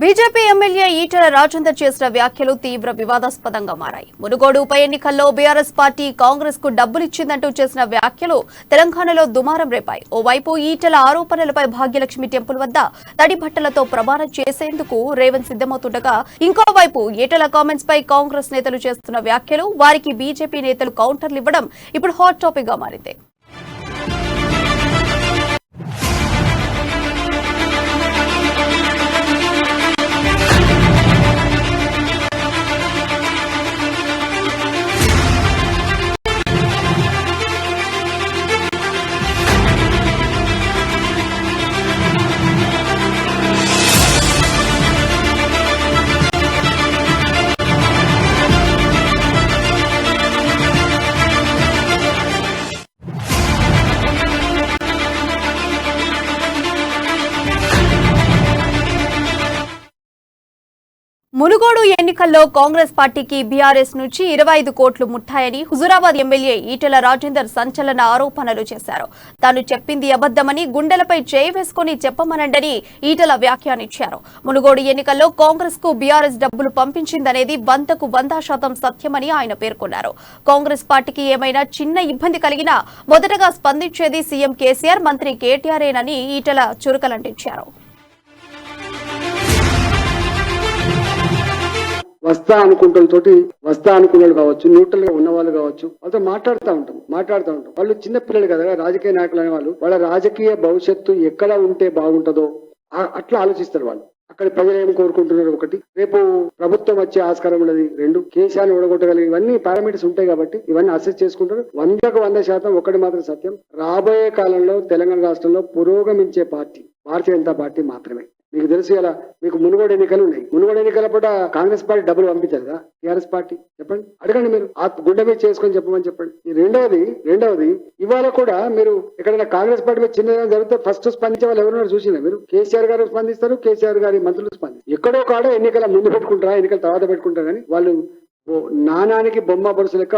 BJP MLA Etela Rajender చేసిన వ్యాఖ్యలు తీవ్ర వివాదాస్పదంగా మారాయి. మునుగోడు ఉప ఎన్నికల్లో బీఆర్ఎస్ పార్టీ కాంగ్రెస్ కు డబ్బులిచ్చిందంటూ చేసిన వ్యాఖ్యలు తెలంగాణలో దుమారం రేపాయి. ఓవైపు ఈటెల ఆరోపణలపై భాగ్యలక్ష్మి టెంపుల్ వద్ద తడి బట్టలతో ప్రమాణం చేసేందుకు రేవంత్ సిద్ధమవుతుండగా, ఇంకోవైపు ఈటెల కామెంట్స్ పై కాంగ్రెస్ నేతలు చేస్తున్న వ్యాఖ్యలు, వారికి బీజేపీ నేతలు కౌంటర్లు ఇవ్వడం ఇప్పుడు హాట్ టాపిక్ గా మారింది. మునుగోడు ఎన్నికల్లో కాంగ్రెస్ పార్టీకి బీఆర్ఎస్ నుంచి 25 కోట్లు ముట్టాయని హుజురాబాద్ ఎమ్మెల్యే ఈటెల రాజేందర్ సంచలన ఆరోపణలు చేశారు. తాను చెప్పింది అబద్దమని, గుండెలపై చేయి వేసుకుని చెప్పమనండని ఈటెల వ్యాఖ్యానించారు. మునుగోడు ఎన్నికల్లో కాంగ్రెస్ కు బీఆర్ఎస్ డబ్బులు పంపించిందనేది 100% సత్యమని ఆయన పేర్కొన్నారు. కాంగ్రెస్ పార్టీకి ఏమైనా చిన్న ఇబ్బంది కలిగినా మొదటగా స్పందించేది సీఎం కేసీఆర్, మంత్రి కేటీఆర్ఏనని ఈటెల చురకలంటించారు. వస్తా అనుకున్నోళ్ళు కావచ్చు, న్యూట్రల్ గా ఉన్న వాళ్ళు కావచ్చు, వాళ్ళతో మాట్లాడుతూ ఉంటాం. వాళ్ళు చిన్న పిల్లలు కదా, రాజకీయ నాయకులు అనే వాళ్ళు వాళ్ళ రాజకీయ భవిష్యత్తు ఎక్కడ ఉంటే బాగుంటుందో అట్లా ఆలోచిస్తారు. వాళ్ళు అక్కడ ప్రజలు ఏం కోరుకుంటున్నారు, ఒకటి రేపు ప్రభుత్వం వచ్చే ఆస్కారం ఉన్నది, 2 కేశాలు ఓడగొట్టగలిగి ఇవన్నీ పారామీటర్స్ ఉంటాయి కాబట్టి ఇవన్నీ అసెస్ చేసుకుంటారు. 100% ఒకటి మాత్రం సత్యం, రాబోయే కాలంలో తెలంగాణ రాష్ట్రంలో పురోగమించే పార్టీ భారతీయ జనతా పార్టీ మాత్రమే. మీకు తెలుసు కదా, మీకు మునుగోడు ఎన్నికలు ఉన్నాయి. మునుగోడు ఎన్నికల పూట కాంగ్రెస్ పార్టీ డబ్బులు పంపించారు కదా టీఆర్ఎస్ పార్టీ, చెప్పండి, అడగండి, మీరు ఆ గుండె మీద చేసుకొని చెప్పమని చెప్పండి. రెండవది ఇవాళ కూడా మీరు ఎక్కడైనా కాంగ్రెస్ పార్టీ మీద చిన్న జరిగితే ఫస్ట్ స్పందించే వాళ్ళు ఎవరైనా చూసినా మీరు? కేసీఆర్ గారు స్పందిస్తారు, కేసీఆర్ గారి మంత్రులు స్పందిస్తారు. ఎక్కడో కాడ ఎన్నికల ముందు పెట్టుకుంటారా, ఎన్నికల తర్వాత పెట్టుకుంటారా, కానీ వాళ్ళు నాణానికి బొమ్మ బొరుసు లెక్క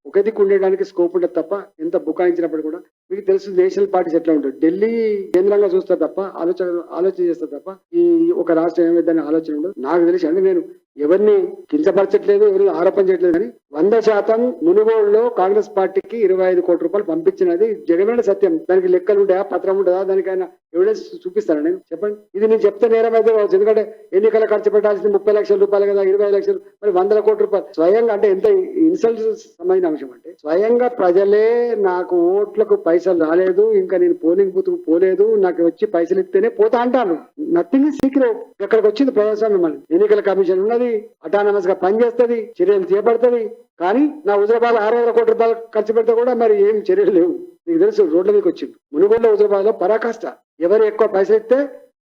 ఒక దిక్కు ఉండడానికి స్కోప్ ఉంటుంది తప్ప, ఎంత బుకాయించినప్పుడు కూడా మీకు తెలుసు నేషనల్ పార్టీస్ ఎట్లా ఉంటుంది. ఢిల్లీ కేంద్రంగా చూస్తారు తప్ప ఆలోచన చేస్తారు తప్ప ఈ ఒక రాష్ట్రం ఏమైందని ఆలోచన ఉండదు. నాకు తెలిసి అంటే నేను ఎవరిని కించపరచట్లేదు, ఎవరిని ఆరోపణ చేయట్లేదు, కానీ 100% మునుగోడులో కాంగ్రెస్ పార్టీకి 25 కోట్ల రూపాయలు పంపించినది జగమైన సత్యం. దానికి లెక్కలు ఉంటాయా, పత్రం ఉంటుందా, దానికైనా ఎవిడెన్స్ చూపిస్తాను నేను, చెప్పండి. ఇది నేను చెప్తే నేరం అయితే కావచ్చు, ఎందుకంటే ఎన్నికల ఖర్చు పెట్టాల్సింది 30 లక్షల రూపాయలు కదా, 25 లక్షలు, మరి 100 కోట్ల రూపాయలు స్వయంగా. అంటే ఎంత ఇన్సల్ట్ సంబంధించిన అంశం అంటే, స్వయంగా ప్రజలే నాకు ఓట్లకు పైసలు రాలేదు, ఇంకా నేను పోలింగ్ బూత్ పోలేదు, నాకు వచ్చి పైసలు ఇస్తేనే పోతా అంటాను. Nothing is secret. ఎక్కడికి వచ్చింది ప్రజాస్వామ్యం? మళ్ళీ ఎన్నికల కమిషన్ ఉన్నది, అటానమస్ గా పనిచేస్తుంది, చర్యలు చేపడుతుంది. కానీ నా హుజరాబాద్ 600 కోట్ల రూపాయలు ఖర్చు పెడితే కూడా మరి ఏం చర్యలు లేవు. మీకు తెలుసు, రోడ్ల మీకు వచ్చింది. మునుగోడులో హుజరాబాద్ లో పరాకాష్ట, ఎవరు ఎక్కువ పైసలు ఇస్తే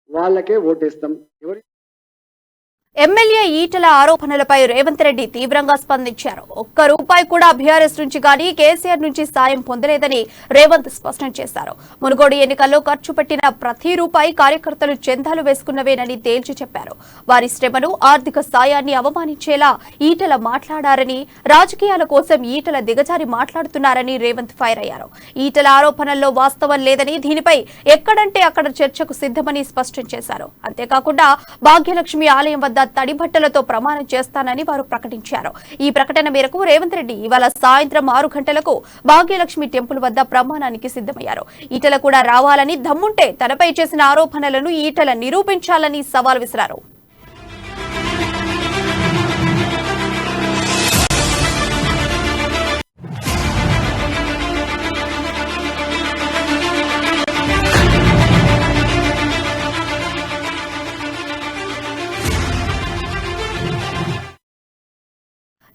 వాళ్ళకే ఓటేస్తాం. ఎవరు ఎమ్మెల్యే ఈటెల ఆరోపణలపై రేవంత్ రెడ్డి తీవ్రంగా స్పందించారు. ఒక్క రూపాయి కూడా బీఆర్ఎస్ నుంచి గానీ కేసీఆర్ నుంచి సాయం పొందలేదని రేవంత్ స్పష్టం చేశారు. మునుగోడు ఎన్నికల్లో ఖర్చు పెట్టిన ప్రతి రూపాయి కార్యకర్తలు చందాలు వేసుకున్నవేనని తేల్చి చెప్పారు. వారి శ్రమను, ఆర్థిక సాయాన్ని అవమానించేలా ఈటెల మాట్లాడారని, రాజకీయాల కోసం ఈటెల దిగజారి మాట్లాడుతున్నారని రేవంత్ ఫైర్ అయ్యారు. ఈటెల ఆరోపణల్లో వాస్తవం లేదని, దీనిపై ఎక్కడంటే అక్కడ చర్చకు సిద్ధమని స్పష్టం చేశారు. అంతేకాకుండా భాగ్యలక్ష్మి ఆలయం వద్ద తడి బట్టలతో ప్రమాణం చేస్తానని వారు ప్రకటించారు. ఈ ప్రకటన మేరకు రేవంత్ రెడ్డి ఇవాళ సాయంత్రం 6 గంటలకు భాగ్యలక్ష్మి టెంపుల్ వద్ద ప్రమాణానికి సిద్ధమయ్యారు. ఈటెల కూడా రావాలని, దమ్ముంటే తనపై చేసిన ఆరోపణలను ఈటెల నిరూపించాలని సవాల్ విసిరారు.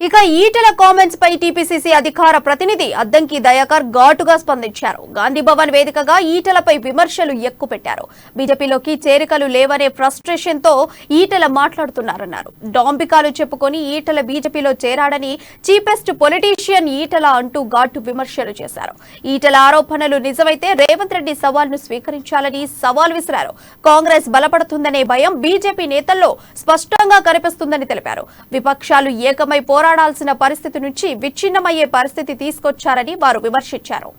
ఇక ఈటెల కామెంట్స్ పై టీపీసీసీ అధికార ప్రతినిధి అద్దంకి దయాకర్ ఘాటుగా స్పందించారు. గాంధీ భవన్ వేదికగా ఈటెలపై విమర్శలు ఎక్కుపెట్టారు. బీజేపీలోకి చేరికలు లేవనే ఫ్రస్ట్రేషన్ తో ఈటెల మాట్లాడుతున్నారన్నారు. డాంబికాలు చెప్పుకొని ఈటెల బీజేపీలో చేరాడని, చీపెస్ట్ పొలిటీషియన్ ఈటెల అంటూ ఘాటు విమర్శలు చేశారు. ఈటెల ఆరోపణలు నిజమైతే రేవంత్ రెడ్డి సవాల్ను స్వీకరించాలని సవాల్ విసిరారు. కాంగ్రెస్ బలపడుతుందనే భయం బీజేపీ నేతల్లో స్పష్టంగా కనిపిస్తుందని తెలిపారు. విపక్షాలు ఏకమై పోరాడాల్సిన పరిస్థితి నుంచి విచ్ఛిన్నమయ్యే పరిస్థితి తీసుకొచ్చారని వారు విమర్శించారు.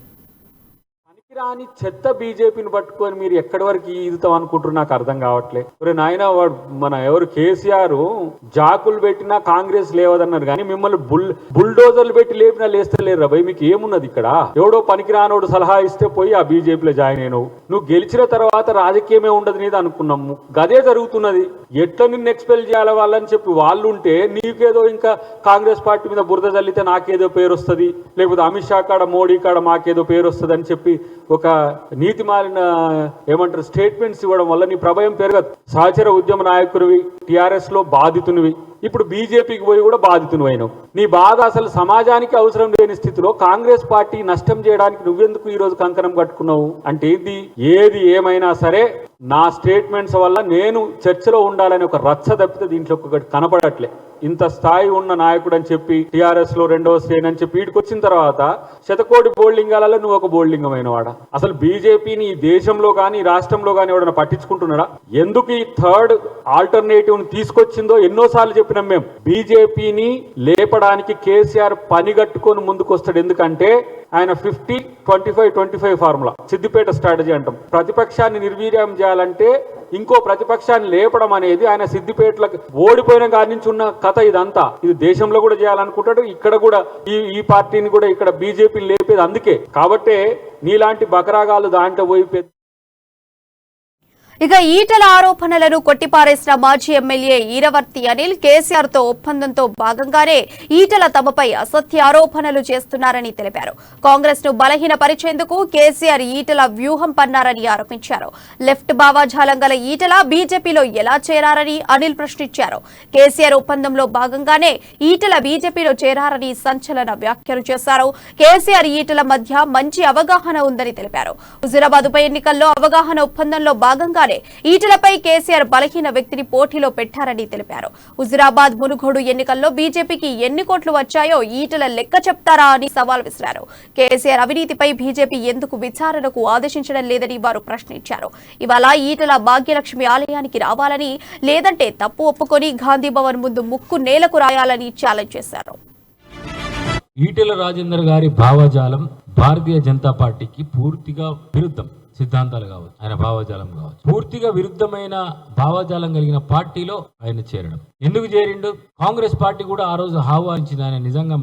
రాని చెత్త బీజేపీని పట్టుకొని మీరు ఎక్కడి వరకు ఈదుతాం అనుకుంటారు నాకు అర్థం కావట్లే. నాయన వాడు మన ఎవరు కేసీఆర్ జాకులు పెట్టినా కాంగ్రెస్ లేవదన్నారు కానీ మిమ్మల్ని బుల్డోజర్లు పెట్టి లేపినా లేస్తలేరు భయ్. మీకు ఏమున్నది ఇక్కడ? ఎవడో పనికి రానోడు సలహా ఇస్తే పోయి ఆ బీజేపీలో జాయిన్ అయినావు. నువ్వు గెలిచిన తర్వాత రాజకీయమే ఉండదు నీది అనుకున్నాము. గదే జరుగుతున్నది. ఎట్లా నిన్ను ఎక్స్పెల్ చేయాలి వాళ్ళని చెప్పి వాళ్ళు ఉంటే నీకేదో ఇంకా కాంగ్రెస్ పార్టీ మీద బురద జల్లితే నాకేదో పేరు వస్తుంది, లేకపోతే అమిత్ షా కాడ మోడీ కాడ మాకేదో పేరు వస్తుంది అని చెప్పి ఒక నీతి మాలిన ఏమంటారు స్టేట్మెంట్స్ ఇవ్వడం వల్ల నీ ప్రభావం పెరగదు. సహచర ఉద్యమ నాయకుడివి, టీఆర్ఎస్ లో బాధితునివి, ఇప్పుడు బీజేపీకి పోయి కూడా బాధితుని అయినావు. నీ బాధ అసలు సమాజానికి అవసరం లేని స్థితిలో కాంగ్రెస్ పార్టీ నష్టం చేయడానికి నువ్వెందుకు ఈ రోజు కంకణం కట్టుకున్నావు అంటే ఇది ఏది ఏమైనా సరే నా స్టేట్మెంట్స్ వల్ల నేను చర్చలో ఉండాలని ఒక రచ్చ తప్పితే దీంట్లో ఒకటి కనపడట్లే. ఇంత స్థాయి ఉన్న నాయకుడు అని చెప్పి టీఆర్ఎస్ లో రెండవ శ్రేణి అని చెప్పి వీటికి వచ్చిన తర్వాత శతకోటి బోల్డింగాలలో నువ్వు ఒక బోల్డింగమైన వాడ. అసలు బీజేపీని ఈ దేశంలో కానీ రాష్ట్రంలో కానీ ఎవడన్నా పట్టించుకుంటున్నాడా? ఎందుకు ఈ థర్డ్ ఆల్టర్నేటివ్ ని తీసుకొచ్చిందో ఎన్నోసార్లు చెప్పినాం మేము. బీజేపీని లేపడానికి కేసీఆర్ పనిగట్టుకొని ముందుకు వస్తాడు. ఎందుకంటే ఆయన 50-25-25 ఫార్ములా, సిద్దిపేట స్ట్రాటజీ అంటాం. ప్రతిపక్షాన్ని నిర్వీర్యం చేయాలంటే ఇంకో ప్రతిపక్షాన్ని లేపడం అనేది ఆయన సిద్దిపేటలకు ఓడిపోయిన కాడి నుంచి ఉన్న కథ ఇదంతా. ఇది దేశంలో కూడా చేయాలనుకుంటాడు, ఇక్కడ కూడా ఈ పార్టీని కూడా ఇక్కడ బీజేపీని లేపేది అందుకే. కాబట్టే నీలాంటి బకరాగాలు దాంట్లో పోయి ఇక ఈటల ఆరోపణలను కొట్టిపారేసిన మాజీ ఎమ్మెల్యే ఈరవర్తి అనిల్ కేసీఆర్ తో ఒప్పందంతో భాగంగానే ఈటల తమపై అసత్య ఆరోపణలు చేస్తున్నారని తెలిపారు. కాంగ్రెస్ ను బలహీనపరిచేందుకు కేసీఆర్ ఈటల వ్యూహం పన్నారని ఆరోపించారు. లెఫ్ట్ భావాజాలం గల ఈటల బీజేపీలో ఎలా చేరారని అనిల్ ప్రశ్నించారు. కేసీఆర్ ఒప్పందంలో భాగంగానే ఈటల బీజేపీలో చేరారని సంచలన వ్యాఖ్యలు చేశారు. కేసీఆర్ ఈటల మధ్య మంచి అవగాహన ఉందని తెలిపారు. హుజూరాబాద్ ఉప ఎన్నికల్లో అవగాహన ఒప్పందంలో భాగంగానే ఈటలపై కేసీఆర్ బలహీన వ్యక్తిని పోటీలో పెట్టారని తెలిపారు. హుజూరాబాద్ మునుగోడు ఎన్నికల్లో బీజేపీకి ఎన్ని కోట్లు వచ్చాయో ఈటల లెక్క చెప్తారా అని సవాల్ విసిరారు. కేసీఆర్ అవినీతిపై బీజేపీ ఎందుకు విచారణకు ఆదేశించడం లేదని వారు ప్రశ్నించారు. ఇవాళ ఈటల భాగ్యలక్ష్మి ఆలయానికి రావాలని, లేదంటే తప్పు ఒప్పుకొని గాంధీ భవన్ ముందు ముక్కు నేలకు రాయాలని ఛాలెంజ్ చేశారు. ఈటెల రాజేందర్ గారి భావజాలం భారతీయ జనతా పార్టీకి పూర్తిగా విరుద్ధం. సిద్ధాంతాలు కావచ్చు, ఆయన భావజాలం కావచ్చు, పూర్తిగా విరుద్ధమైన భావజాలం కలిగిన పార్టీలో ఆయన చేరడం. ఎందుకు చేరిండు? కాంగ్రెస్ పార్టీ కూడా ఆ రోజు ఆహ్వానించింది. ఆయన నిజంగా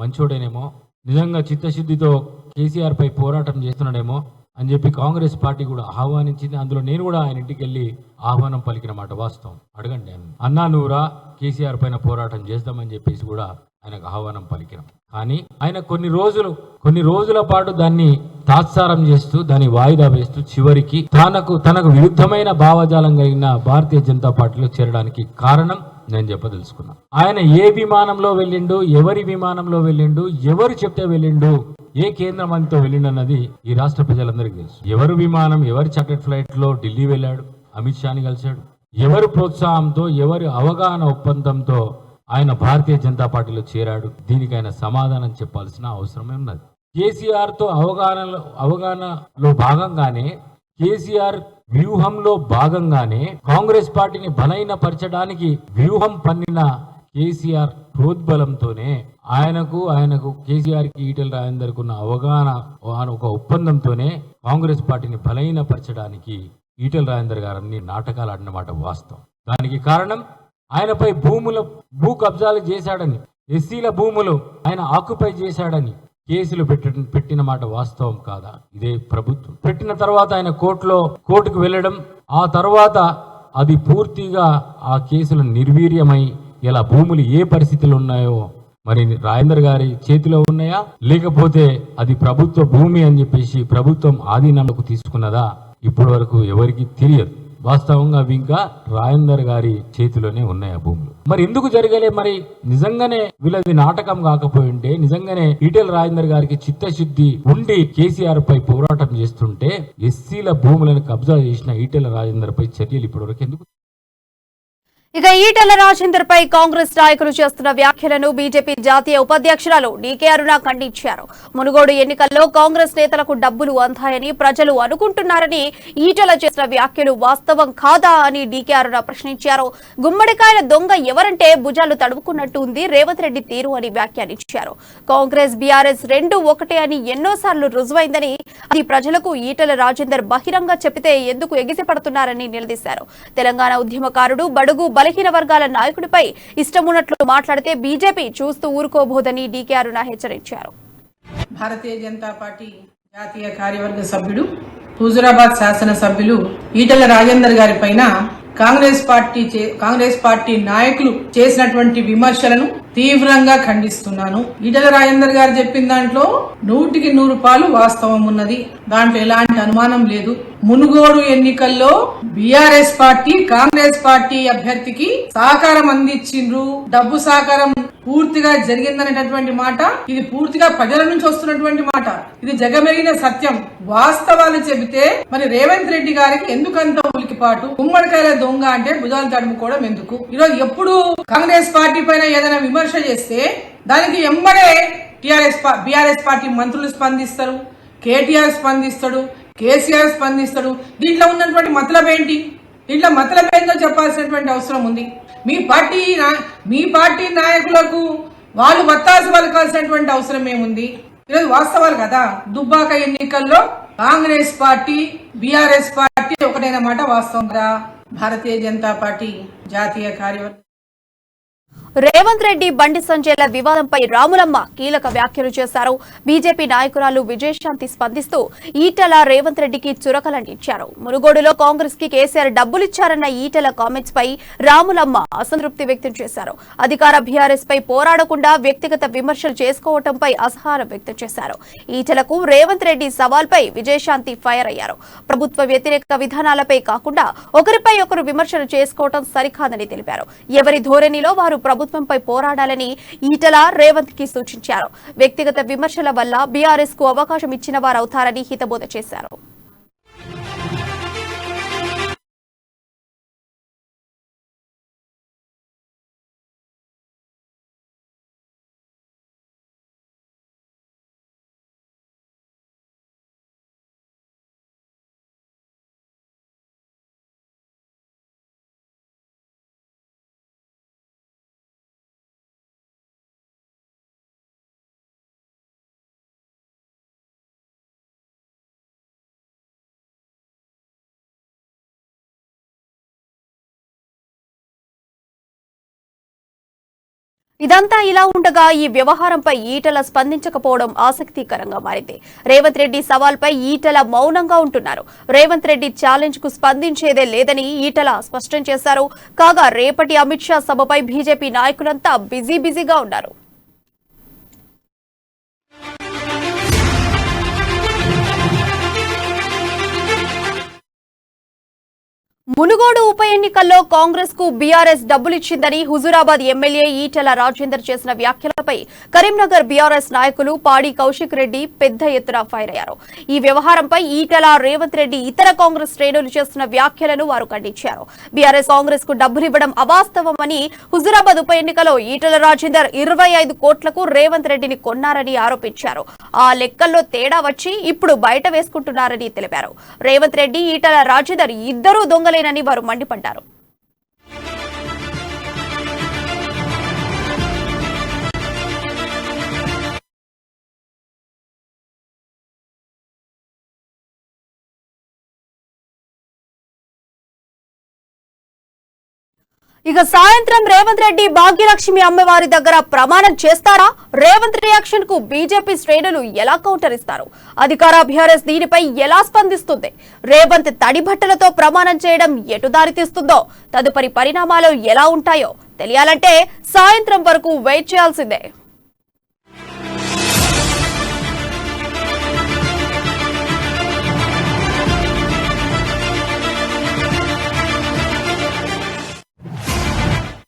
మంచోడేనేమో, నిజంగా చిత్తశుద్ధితో కేసీఆర్ పై పోరాటం చేస్తున్నాడేమో అని చెప్పి కాంగ్రెస్ పార్టీ కూడా ఆహ్వానించింది. అందులో నేను కూడా ఆయన ఇంటికి వెళ్ళి ఆహ్వానం పలికిన మాట వాస్తవం. అడగండి, అన్నా నువ్వురా కేసీఆర్ పైన పోరాటం చేద్దామని చెప్పేసి కూడా ఆయనకు ఆహ్వానం పలికినాం. కానీ ఆయన కొన్ని రోజుల పాటు దాన్ని తాత్సారం చేస్తూ, దాన్ని వాయిదా వేస్తూ, చివరికి తనకు విరుద్ధమైన భావజాలం కలిగిన భారతీయ జనతా పార్టీలో చేరడానికి కారణం నేను చెప్పదలుచుకున్నా. ఆయన ఏ విమానంలో వెళ్ళిండు, ఎవరి విమానంలో వెళ్ళిండు, ఎవరు చెప్తే వెళ్ళిండు, ఏ కేంద్ర మంత్రితో వెళ్ళిండు అన్నది ఈ రాష్ట్ర ప్రజలందరికీ తెలుసు. ఎవరు విమానం, ఎవరి చార్టెడ్ ఫ్లైట్ లో ఢిల్లీ వెళ్ళాడు, అమిత్ షాని కలిశాడు, ఎవరు ప్రోత్సాహంతో, ఎవరి అవగాహన ఒప్పందంతో ఆయన భారతీయ జనతా పార్టీలో చేరాడు. దీనికి ఆయన సమాధానం చెప్పాల్సిన అవసరమే ఉన్నది. కేసీఆర్ తో అవగాహనలో భాగంగానే, కేసీఆర్ వ్యూహంలో భాగంగానే కాంగ్రెస్ పార్టీని బలహీనపరచడానికి వ్యూహం పన్నిన కేసీఆర్ ప్రోద్బలంతోనే ఆయనకు కేసీఆర్ కి ఈటెల రాజేందర్ ఉన్న అవగాహన ఒక ఒప్పందంతోనే కాంగ్రెస్ పార్టీని బలహీనపరచడానికి ఈటెల రాజేందర్ గారు అన్ని నాటకాలు ఆడినమాట వాస్తవం. దానికి కారణం ఆయనపై భూ కబ్జాలు చేశాడని, ఎస్సీల భూములు ఆయన ఆక్యుపై చేశాడని కేసులు పెట్టిన మాట వాస్తవం కాదా? ఇదే ప్రభుత్వం పెట్టిన తర్వాత ఆయన కోర్టుకు వెళ్ళడం, ఆ తర్వాత అది పూర్తిగా ఆ కేసులు నిర్వీర్యమై ఇలా భూములు ఏ పరిస్థితులు ఉన్నాయో మరి రాజేందర్ గారి చేతిలో ఉన్నాయా, లేకపోతే అది ప్రభుత్వ భూమి అని చెప్పేసి ప్రభుత్వం ఆధీనంలోకి తీసుకున్నదా ఇప్పటి వరకు ఎవరికి తెలియదు. వాస్తవంగా అవి ఇంకా రాజేందర్ గారి చేతిలోనే ఉన్నాయి ఆ భూములు. మరి ఎందుకు జరగలే? మరి నిజంగానే వీళ్ళది నాటకం కాకపోయి ఉంటే, నిజంగానే ఈటెల రాజేందర్ గారికి చిత్తశుద్ధి ఉండి కేసీఆర్ పై పోరాటం చేస్తుంటే, ఎస్సీల భూములను కబ్జా చేసిన ఈటెల రాజేందర్ పై చర్యలు ఇప్పటివరకు ఎందుకు? ఇక ఈటెల రాజేందర్ పై కాంగ్రెస్ నాయకులు చేస్తున్న వ్యాఖ్యలను బీజేపీ జాతీయ ఉపాధ్యక్షురాలు డీకే అరుణ ఖండించారు. మునుగోడు ఎన్నికల్లో కాంగ్రెస్ నేతలకు డబ్బులు అందాయని ప్రజలు అనుకుంటున్నారని ఈటెల చేసిన వ్యాఖ్యలు వాస్తవం కాదా అని డీకే అరుణ ప్రశ్నించారు. గుమ్మడికాయల దొంగ ఎవరంటే భుజాలు తడుపుకున్నట్టు ఉంది రేవంత్ రెడ్డి తీరు అని వ్యాఖ్యానించారు. కాంగ్రెస్ బీఆర్ఎస్ రెండు ఒకటే అని ఎన్నోసార్లు రుజువైందని, అది ప్రజలకు ఈటెల రాజేందర్ బహిరంగ చెప్పితే ఎందుకు ఎగిసిపడుతున్నారని నిలదీశారు. తెలంగాణ ఉద్యమకారుడు బడుగు బలహీన వర్గాల నాయకుడిపై ఇష్టమున్నట్లు మాట్లాడితే బీజేపీ చూస్తూ ఊరుకోబోదని డీకే అరుణ హెచ్చరించారు. భారతీయ జనతా పార్టీ జాతీయ కార్యవర్గ సభ్యుడు, హుజూరాబాద్ శాసన సభ్యులు ఈటెల రాజేందర్ గారి పైన కాంగ్రెస్ పార్టీ నాయకులు చేసినటువంటి విమర్శలను తీవ్రంగా ఖండిస్తున్నాను. ఈటెల రాజేందర్ గారు చెప్పిన దాంట్లో 100% వాస్తవం ఉన్నది. దాంట్లో ఎలాంటి అనుమానం లేదు. మునుగోడు ఎన్నికల్లో బీఆర్ఎస్ పార్టీ కాంగ్రెస్ పార్టీ అభ్యర్థికి సహకారం అందించిండ్రు. డబ్బు సహకారం పూర్తిగా జరిగిందనేటటువంటి మాట ఇది పూర్తిగా ప్రజల నుంచి వస్తున్నటువంటి మాట. ఇది జగమెరిగిన సత్యం. వాస్తవాలు చెబితే మరి రేవంత్ రెడ్డి గారికి ఎందుకంత ఉలికిపాటు? గుమ్మడికాయల దొంగ అంటే భుజాలు తడుముకోవడం ఎందుకు? ఈరోజు ఎప్పుడు కాంగ్రెస్ పార్టీ పైన ఏదైనా విమర్శ చేస్తే దానికి ఎంబడే బీఆర్ఎస్ పార్టీ మంత్రులు స్పందిస్తారు, కేటీఆర్ స్పందిస్తాడు, కేసీఆర్ స్పందిస్తాడు. దీంట్లో ఉన్నటువంటి మతలబ్ ఏంటి? దీంట్లో మతలబ్ ఏంటో చెప్పాల్సినటువంటి అవసరం ఉంది. మీ పార్టీ నాయకులకు వాళ్ళు వత్తాసు పలకాల్సినటువంటి అవసరం ఏముంది? ఈరోజు వాస్తవాలు కదా. దుబ్బాక ఎన్నికల్లో కాంగ్రెస్ పార్టీ బీఆర్ఎస్ పార్టీ ఒకటైన మాట వాస్తవం కదా. భారతీయ జనతా పార్టీ జాతీయ కార్యవర్గం రేవంత్ రెడ్డి బండి సంజయ్ల వివాదంపై రాములమ్మ కీలక వ్యాఖ్యలు చేశారు. బీజేపీ నాయకురాలు విజయశాంతి స్పందిస్తూ ఈటెల రేవంత్ రెడ్డికి చురకలంటించారు. మునుగోడులో కాంగ్రెస్ కి కేసీఆర్ డబ్బులిచ్చారన్న ఈటెల కామెంట్స్ పై రాములమ్మ అసంతృప్తి వ్యక్తం చేశారు. అధికార బీఆర్ఎస్ పై పోరాడకుండా వ్యక్తిగత విమర్శలు చేసుకోవడంపై అసహనం వ్యక్తం చేశారు. ఈటెలకు రేవంత్ రెడ్డి సవాల్పై విజయశాంతి ఫైర్ అయ్యారు. ప్రభుత్వ వ్యతిరేక విధానాలపై కాకుండా ఒకరిపై ఒకరు విమర్శలు చేసుకోవడం సరికాదని తెలిపారు. ఎవరి ధోరణిలో వారు ప్రభుత్వంపై పోరాడాలని ఈటెల రేవంత్ కి సూచించారు. వ్యక్తిగత విమర్శల వల్ల బీఆర్ఎస్ కు అవకాశం ఇచ్చిన వారవుతారని హితబోధ చేశారు. ఇదంతా ఇలా ఉండగా ఈ వ్యవహారంపై ఈటెల స్పందించకపోవడం ఆసక్తికరంగా మారింది. రేవంత్ రెడ్డి సవాల్పై ఈటెల మౌనంగా ఉంటున్నారు. రేవంత్ రెడ్డి ఛాలెంజ్ కు స్పందించేదే లేదని ఈటెల స్పష్టం చేశారు. కాగా రేపటి అమిత్ షా సభపై బీజేపీ నాయకులంతా బిజీగా ఉన్నారు. మునుగోడు ఉప ఎన్నికల్లో కాంగ్రెస్ కు బీఆర్ఎస్ డబ్బులిచ్చిందని హుజూరాబాద్ ఎమ్మెల్యే ఈటెల రాజేందర్ చేసిన వ్యాఖ్యలపై కరీంనగర్ బీఆర్ఎస్ నాయకులు పాడి కౌశిక్ రెడ్డి పెద్ద ఎత్తున ఫైర్ అయ్యారు. ఈ వ్యవహారంపై ఈటెల రేవంత్ రెడ్డి ఇతర కాంగ్రెస్ శ్రేణులు చేస్తున్న వ్యాఖ్యలను వారు ఖండించారు. బీఆర్ఎస్ కాంగ్రెస్ కు డబ్బులివ్వడం అవాస్తవమని, హుజూరాబాద్ ఉప ఎన్నికలో ఈటెల రాజేందర్ 25 కోట్లకు రేవంత్ రెడ్డిని కొన్నారని ఆరోపించారు. ఆ లెక్కల్లో తేడా వచ్చి ఇప్పుడు బయట వేసుకుంటున్నారని తెలిపారు. రేవంత్ రెడ్డి ఈటెల రాజేందర్ ఇద్దరూ దొంగలేనని వారు మండిపడ్డారు. ఇక సాయంత్రం రేవంత్ రెడ్డి భాగ్యలక్ష్మి అమ్మవారి దగ్గర ప్రమాణం చేస్తారా? రేవంత్ రియాక్షన్ కు బీజేపీ శ్రేణులు ఎలా కౌంటర్ ఇస్తారు? అధికార బీఆర్ఎస్ దీనిపై ఎలా స్పందిస్తుంది? రేవంత్ తడి బట్టలతో ప్రమాణం చేయడం ఎటు దారితీస్తుందో, తదుపరి పరిణామాలు ఎలా ఉంటాయో తెలియాలంటే సాయంత్రం వరకు వెయిట్ చేయాల్సిందే.